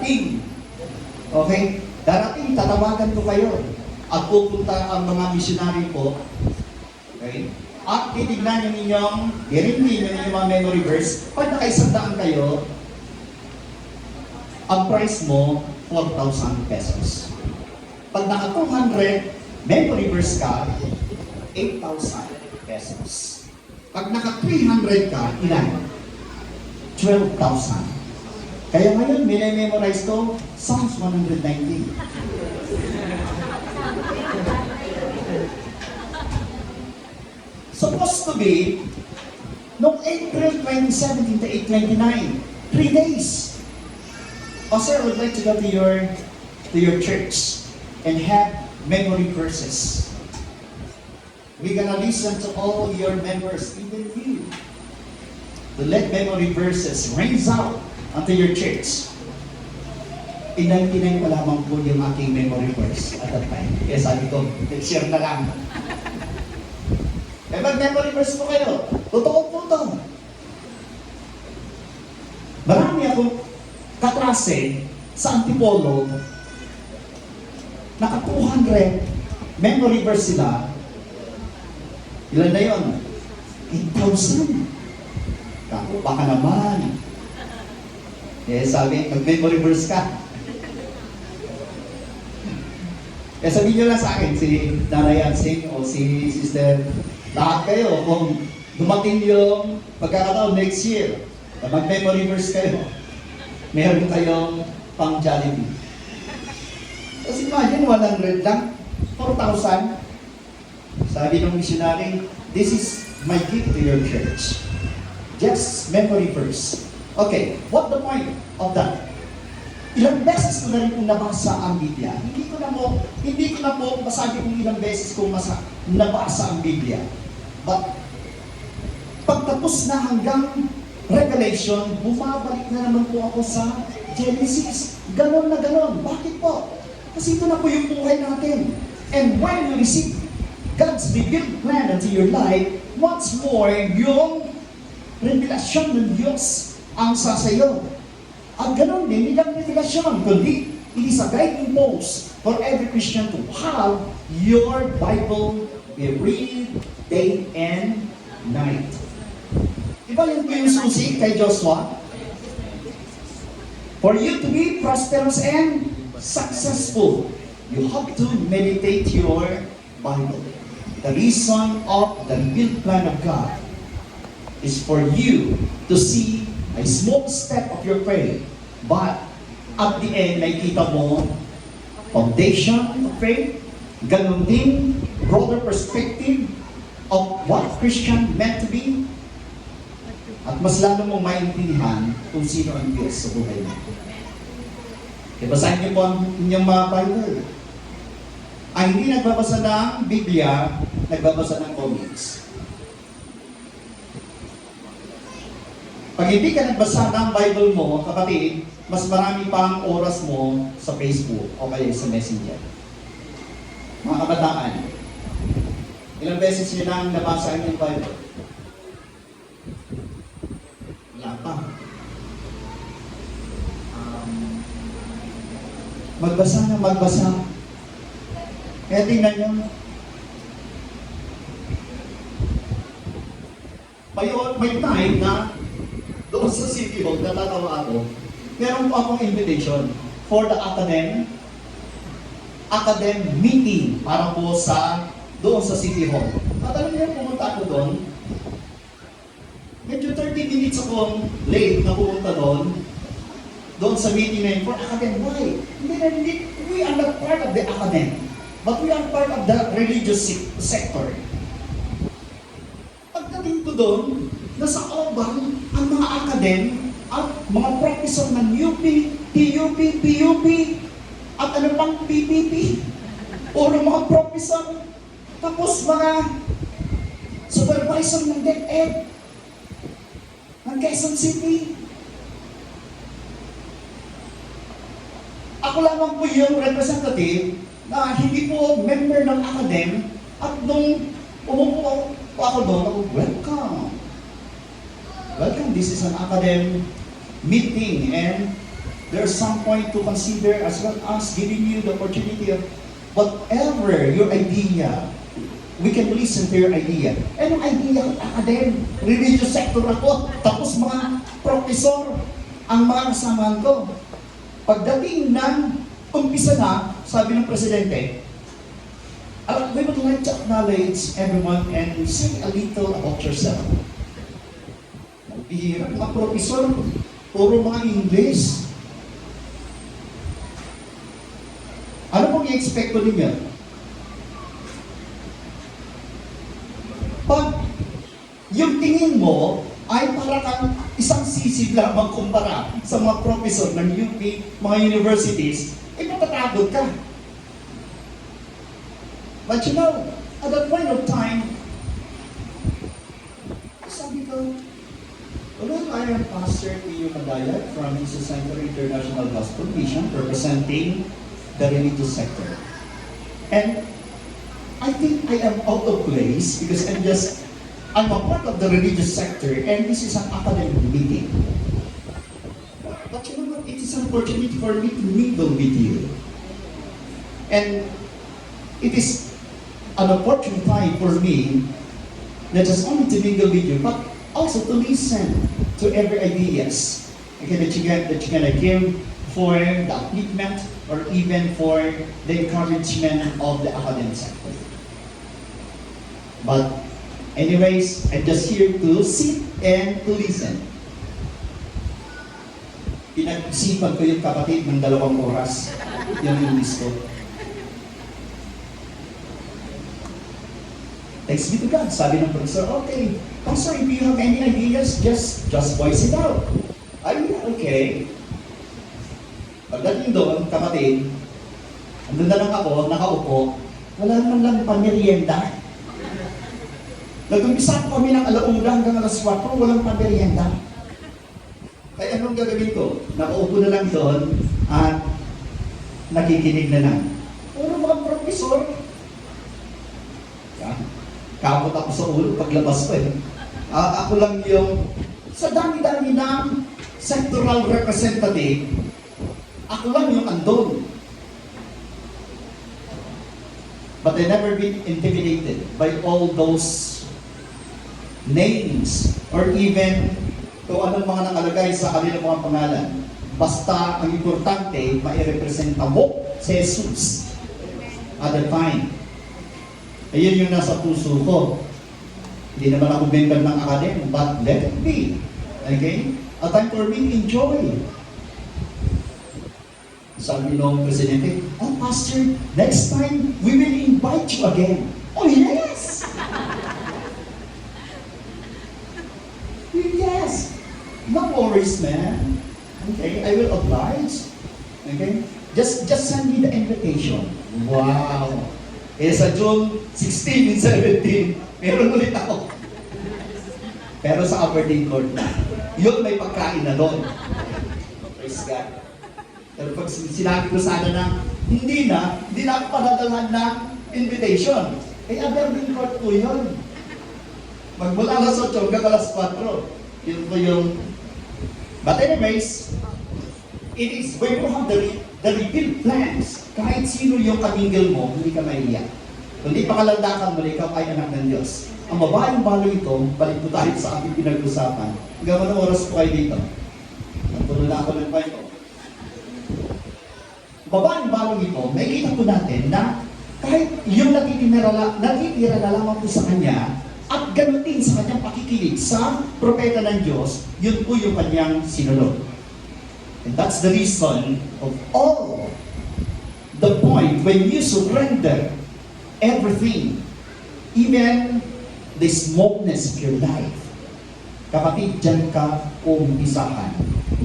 darating. Okay? Darating, tatawagan ko kayo. At pupunta ang mga missionary po. Okay? At titignan nyo ninyong, i-review nyo ninyong mga memory verse. Pag nakaisandaan kayo, ang price mo, 4,000 pesos. Pag naka 200 memory verse ka, 8,000 pesos. Pag naka 300 ka, ilan? 12,000. Kaya ngayon, minimemorize ko, Psalms 119. Supposed to be, noong April 2017 to 8/29, 3 days. Oh sir, I would like to go to your church and have memory verses. We're gonna listen to all your members, even you, to let memory verses rains out onto your church. In 99 pa lamang po yung aking memory verse at that time. Kaya sabi ko, share na lang. Eh, mag-memory verse po kayo. Totoo po ito. Marami akong kaklase sa Antipolo, naka 200 memory verse sila. Ilan na yun? 8,000. Kako, baka naman. Eh, sabi, mag-memory verse ka. Eh, sabihin nyo lang sa akin, si Narayan Singh o si Sister, lahat kayo, kung dumating yung pagkakataon next year, mag-memory verse kayo, meron kayong pang Jollibee. Kasi imagine, 100 lang, 4,000. Sabi ng missionary, this is my gift to your church. Just memory verse. Okay, what the point of that? Ilang beses ko na rin kung nabasa ang Biblia. Hindi ko na po masabi kung ilang beses kong nabasa ang Biblia. But, pagtapos na hanggang Revelation, bumabalik na naman po ako sa Genesis. Ganon na ganon. Bakit po? Kasi ito na po yung buhay natin. And when you receive God's revealed plan into your life, once more, yung revelasyon ng Diyos ang sasayo. At ganon din, hindi lang revelasyon, kundi it is a guiding post for every Christian to have your Bible be read day and night. Diba yun po yung susi kay Joshua? For you to be prosperous and successful, you have to meditate your Bible. The reason of the revealed plan of God is for you to see a small step of your faith, but at the end, nakikita mo foundation of faith, ganun din, broader perspective of what Christian meant to be, at mas lalo mong maintindihan kung sino ang Diyos sa buhay mo. Basahin niyo po ang inyong mga Bible. Ang hindi nagbabasa ng Biblia, nagbabasa ng comics. Pag hindi ka nagbasa ng Bible mo, kapatid, mas marami pang oras mo sa Facebook o kaya sa Messenger. Mga kabataan, ilang beses nyo nang nabasa ang yung Bible? Wala pa. Magbasa na magbasa. Kaya tingnan nyo, may time na doon sa City Hall, natatawa ako, meron po akong invitation for the academic meeting para po doon sa City Hall. At alam niyo, pumunta ako doon, medyo 30 minutes akong late na pumunta doon sa meeting na yun for academic. Why? Hindi, we are not part of the academic, but we are part of the religious sector. Pagdating ko doon, nasa obang ang mga academic at mga professor ng UP, TUP, PUP, at ano pang PPP, o mga professor, tapos mga supervisor ng DepEd, ng Quezon City. Ako lamang po yung representative na hindi po member ng academic, at nung umupo po ako doon, welcome. Welcome, this is an academic meeting and there's some point to consider as well as giving you the opportunity of whatever your idea, we can listen to your idea. Anong idea ko? Academic, religious sector ako, tapos mga professor ang mga kasamahan ko. Pagdating ng umpisa na, sabi ng presidente, we would like to acknowledge everyone and say a little about yourself. Bihira, mga professor, puro mga English. Ano pong i-expect ko ninyo? Pag yung tingin mo ay para kang isang sisig lamang kumpara sa mga professor ng UP, mga universities, matatagod ka. But you know, at that point of time, sabi ko, well, I am Pastor Pio Madayag from Jesus Center International Gospel Mission representing the religious sector. And I think I am out of place because I'm a part of the religious sector and this is an academic meeting. But you know what? It is an opportunity for me to mingle with you. And it is an opportunity time for me not just only to mingle with you, but also to listen to every ideas that you're gonna give for the upliftment or even for the encouragement of the academic sector. But anyways, I'm just here to sit and to listen. Pinag-isipan ko yung kapatid ng 2 oras. Yung English ko. Thanks be to God. Sabi ng professor, okay, Pastor, if you have any ideas, just voice it out. Ay, okay. Pagdating doon, kapatid, andun na lang ako, nakaupo, wala naman lang pamerienda. Nag-umpisa po kami ng 1:00 hanggang 4:00, walang pamerienda. Kaya anong gagawin ko? Nakaupo na lang doon at nakikinig na lang. Puro mga profesor. Kapot ako sa ulo paglabas ko eh. Ako lang yung, sa dami-dami ng sectoral representative, ako lang yung andon. But I never been intimidated by all those names or even kung anong mga nakalagay sa kanilang mga pangalan. Basta ang importante, mairepresenta mo si Jesus at the time. Ayun yung nasa puso ko. Hindi naman ako member ng academy, but let it be. Okay? A time for me to enjoy. Sabi nung presidente, oh Pastor, next time we will invite you again. Oh yes! Yes! No worries, man. Okay, I will oblige. Okay? Just send me the invitation. Wow! Eh sa June 16 and 17, meron ulit ako. Pero sa Aberdeen Court na. Yun, may pagkain na doon. Praise God. Pero pag sinabi ko sana na, hindi na ako padadalhan ng invitation. Eh, Aberdeen Court po yun. Magmula alas 8 hanggang alas 4. Yun po yung... But anyways, it is when you have the revealed plans, kahit sino yung kamingil mo, hindi ka maiiyak. Kundi pakalandakan mo na ikaw ay anak ng Diyos. Ang babaeng balong ito, balik po tayo sa ating pinag-usapan. Hanggang anong oras po kayo dito? Nagpuno na ako ng point ko. Babaeng balong ito, makikita po natin na kahit yung natitira na lamang po sa kanya, at ganoon din sa kanyang pakikinig sa propeta ng Diyos, yun po yung kanyang sinulog. And that's the reason of all the point when you surrender everything, even the smallness of your life. Kapatid, dyan ka umpisahan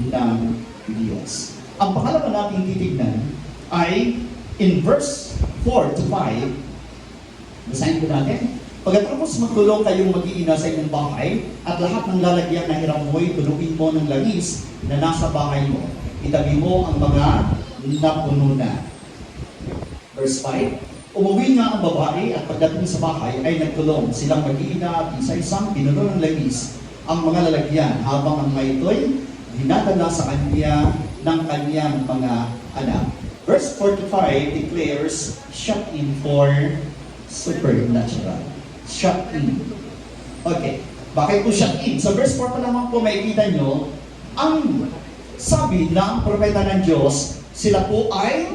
ng Diyos. Ang pangalawa natin titignan ay in verse 4 to 5, basahin ko natin. Pagkatapos magtulong kayong mag-iina sa inyong bahay at lahat ng lalagyan na hiram mo'y tuluin mo ng langis na nasa bahay mo. Itabi mo ang mga napuno na. Verse 5, umuwi nga ang babae at pagdating sa bahay ay nagtulong silang mag-iina at isa-isang pinuno ng langis ang mga lalagyan habang ang maito'y dinadala sa kanya ng kanyang mga anak. Verse 45 declares, shut in for supernatural. Shut in. Okay. Bakit po shut in? Sa verse 4 pa naman po makikita nyo, ang sabi ng propeta ng Diyos, sila po ay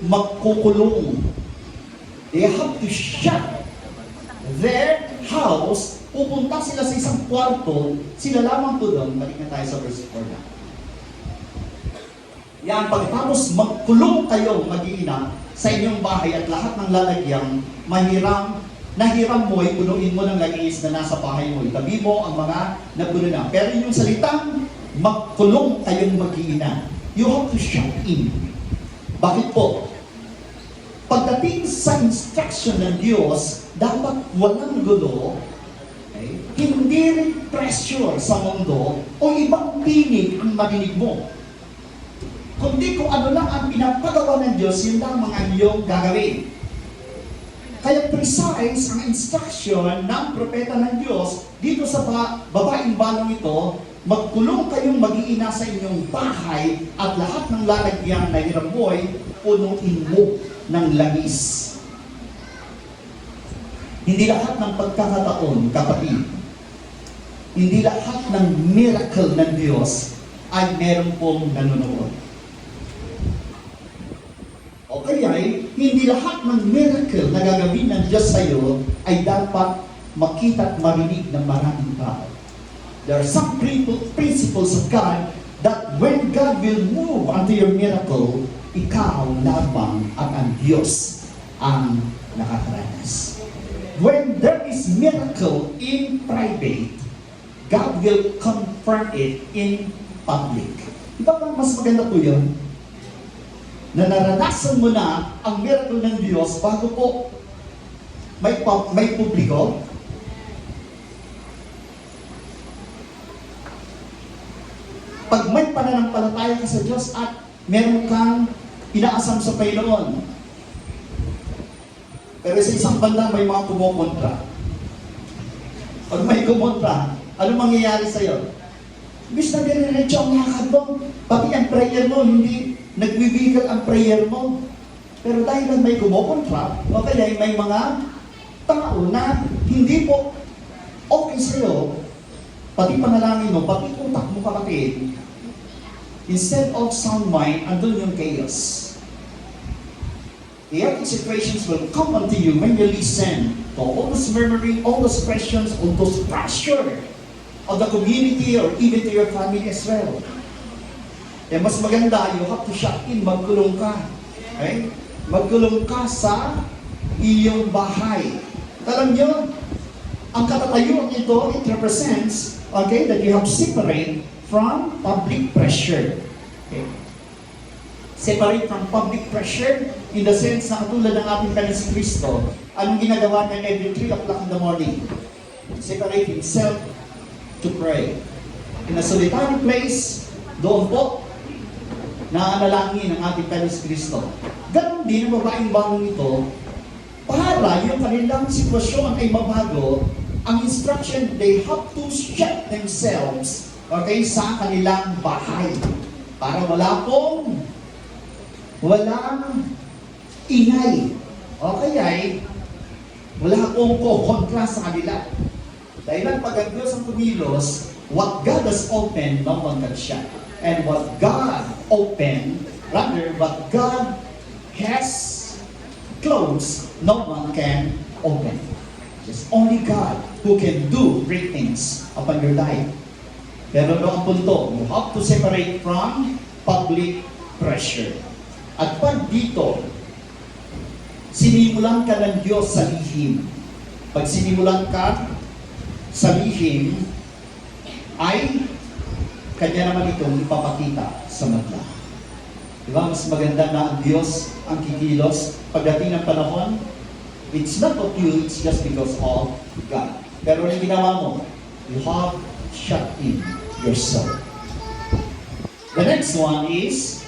magkukulong. They have to shut their house. Pupunta sila sa isang kwarto, sila lamang po doon. Balik na tayo sa verse 4 na. Yan, pagkatapos magkulong kayo mag-iina sa inyong bahay at lahat ng lalagyan, nahiram mo ay punuin mo ng langis na nasa bahay mo. Itabi mo ang mga napuno na. Pero yung salitang magkulong kayong mag-iina, you have to shut in. Bakit po? Pagdating sa instruction ng Diyos, dapat walang gulo, okay? Hindi rin pressure sa mundo o ibang tinig ang marinig mo. Kundi kung ano lang ang pinapagawa ng Diyos, yun lang mga iyong gagawin. Kaya precise ang instruction ng propeta ng Diyos dito sa babaeng balong ito, magkulong kayong mag-iina sa inyong bahay at lahat ng lalagyan na hiramoy, punuin mo ng langis. Hindi lahat ng pagkakataon, kapatid, hindi lahat ng miracle ng Diyos ay meron pong nanonood. O kaya hindi lahat ng miracle na gagawin ng Diyos sa iyo ay dapat makita at marinig ng maraming tao. There are some principles of God that when God will move unto your miracle, ikaw lamang at ang Diyos ang nakakaranas. When there is miracle in private, God will confirm it in public. Di ba mas maganda po yun? Na naranasan mo na ang miracle ng Diyos bago po may publiko. Pag may pananampalataya ka sa Diyos at meron kang inaasam sa Panginoon. Pero sa isang banda may mga kumukontra. Pag may kumontra, ano mangyayari sa iyo? Bis na dire-diretso ang lakad mo, pati ang prayer mo, hindi nagbibigay ang prayer mo. Pero dahil lang may kumukontra, o kaya may mga tao na hindi po okay sa'yo, pati panalangin mo, pati utak mo kapatid, instead of sound mind, andun yung chaos. The situations will come unto you when you listen to all those murmuring, all those questions, all those pressure of the community or even to your family as well. Eh, mas maganda, you have to shut in, magkulong ka. Okay? Magkulong ka sa iyong bahay. Alam nyo, ang katatayuan ito, it represents, okay, that you have separate from public pressure. Okay? Separate from public pressure in the sense na katulad ng ating Panginoon si Kristo, anong ginagawa niya every 3 o'clock in the morning? Separate himself to pray. In a solitary place, doon po, naanalangin ang ating Panginoon si Kristo. Ganon din ang babaeng balong ito, para yung kanilang sitwasyon ay mabago, ang instruction, they have to shut themselves, okay, sa kanilang bahay. Para walang ingay. O kaya, wala pong kontra sa kanila. Dahil pag ang Diyos ang kumilos, what God has opened, no one can shut. And what God opened, rather, what God has closed, no one can open. It's only God who can do great things upon your life. Pero no ang punto, you have to separate from public pressure. At pag dito, sinimulan ka ng Diyos sa lihim. Pag sinimulan ka sa lihim, ay Kanya naman itong ipapakita sa madla. Diba? Mas maganda na ang Diyos ang kikilos. Pagdating ng panahon, it's not of you, it's just because of God. Pero yung ginawa mo, you have shut in yourself. The next one is,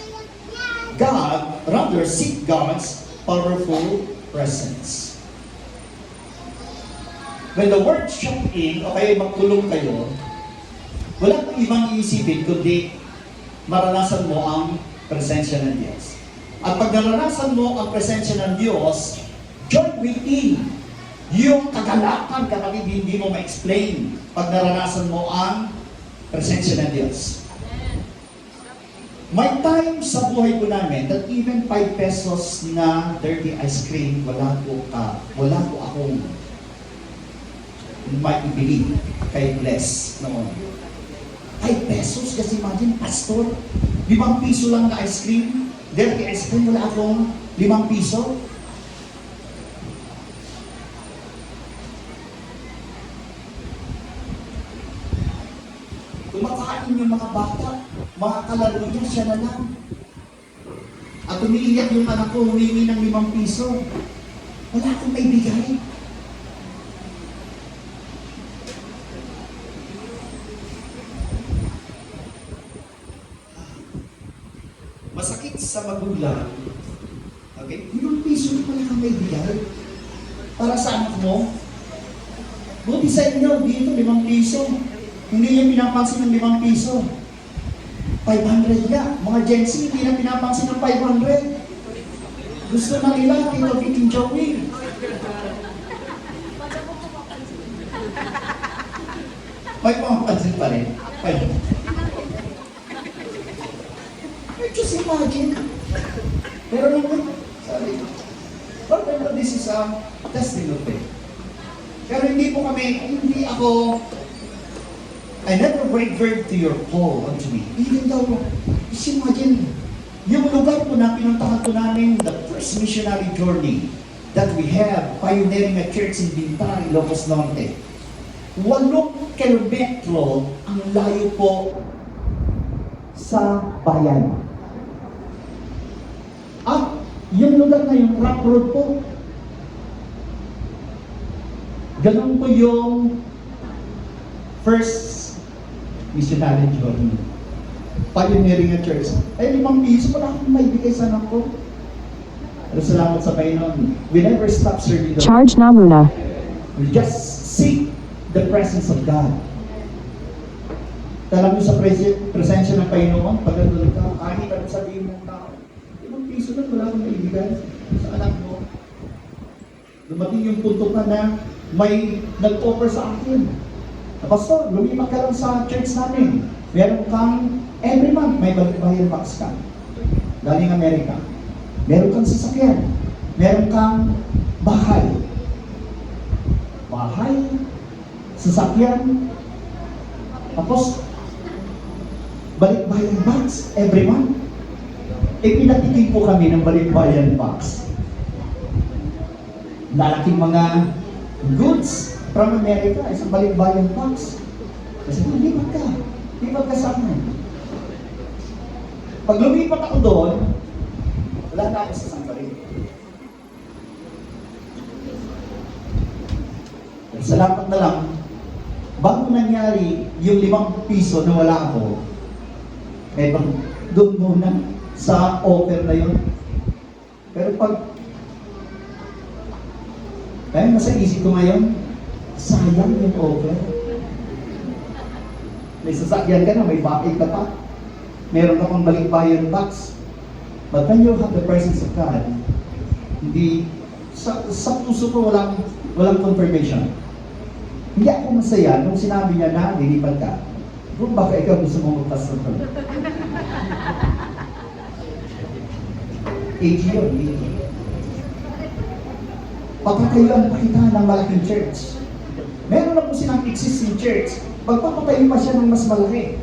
God, rather seek God's powerful presence. When the word shut in, o kaya magkulong kayo, wala pang ibang iisipin, kundi maranasan mo ang presensya ng Diyos. At pag naranasan mo ang presensya ng Diyos, join within yung kagalakan, kapatid, hindi mo ma-explain pag naranasan mo ang presensya ng Diyos. May time sa buhay ko namin that even 5 pesos na dirty ice cream, wala ko akong maibili kay Bless noon. 5 pesos, kasi imagine, pastor, 5 piso lang na ice cream, dirty ice cream, wala akong 5 piso. Kumakain yung mga bata, mga kalaro niya, siya na lang. At umiiyak yung anak ko, humingi ng 5 piso. Wala akong maibigay. Masakit sa magulang. Okay? 5 piso na pala kang maibigay. Para sa anak mo, buti sa inyo, dito 5 piso. Hindi niya pinapansin ng 5 piso. 500 nga. Mga Gen Z, hindi na pinapansin ng 500. Gusto na nila, Tito Vic and Joey. May pamapansin pa rin. Just imagine. Pero naman, sorry. But this is a testing of faith. Pero hindi I never wavered to your call unto me. Even though, just imagine, yung lugar po na pinuntahan ko namin, the first missionary journey that we have, pioneering a church in Bintang, Ilocos Norte. 8 kilometro ang layo po sa bayan. At yung lugar na yung rock road po, ganun po yung first missionary journey. Pioneering a church. Ay, 5 piso, wala akong maibigay sa anak ko. Pero salamat sa Panginoon. We never stop serving the Lord. Charge na muna. We just seek the presence of God. Alam mo sa presensya ng Panginoon, pag nandun ka, kahit ano sabihin ng tao, 5 piso lang, wala akong maibigay sa anak mo. Dumating yung punto ka na may nag-offer sa akin. Pastor, lumipat ka lang sa church namin. Meron kang, every month, may balikbayan box ka. Galing Amerika. Meron kang sasakyan. Meron kang bahay. Bahay, sasakyan. Tapos, balikbayan box every month. Pinatitig po kami ng balikbayan box. Lalaking mga goods from America, isang balikbayan box. Kasi lipat ka sa akin. Pag lumipat ako doon, wala na ako sa sangkarin. Salamat na lang, bago nangyari yung 5 piso na wala ako, doon muna sa offer na yun. Pero kaya nasa isip ko ngayon, sayang yung offer. May sasakyan ka na, may bakit ka pa. Meron ka pang balikbayan box. But when you have the presence of God, hindi, sa puso ko walang confirmation. Hindi ako masaya nung sinabi niya na lilipat ka. Bro, baka ikaw gusto mo magpastor ko. AG yun, AG. Pagkatayuan pa kita ng malaking church. Meron na po silang existing church. Pagpapatayo pa siya ng mas malaki.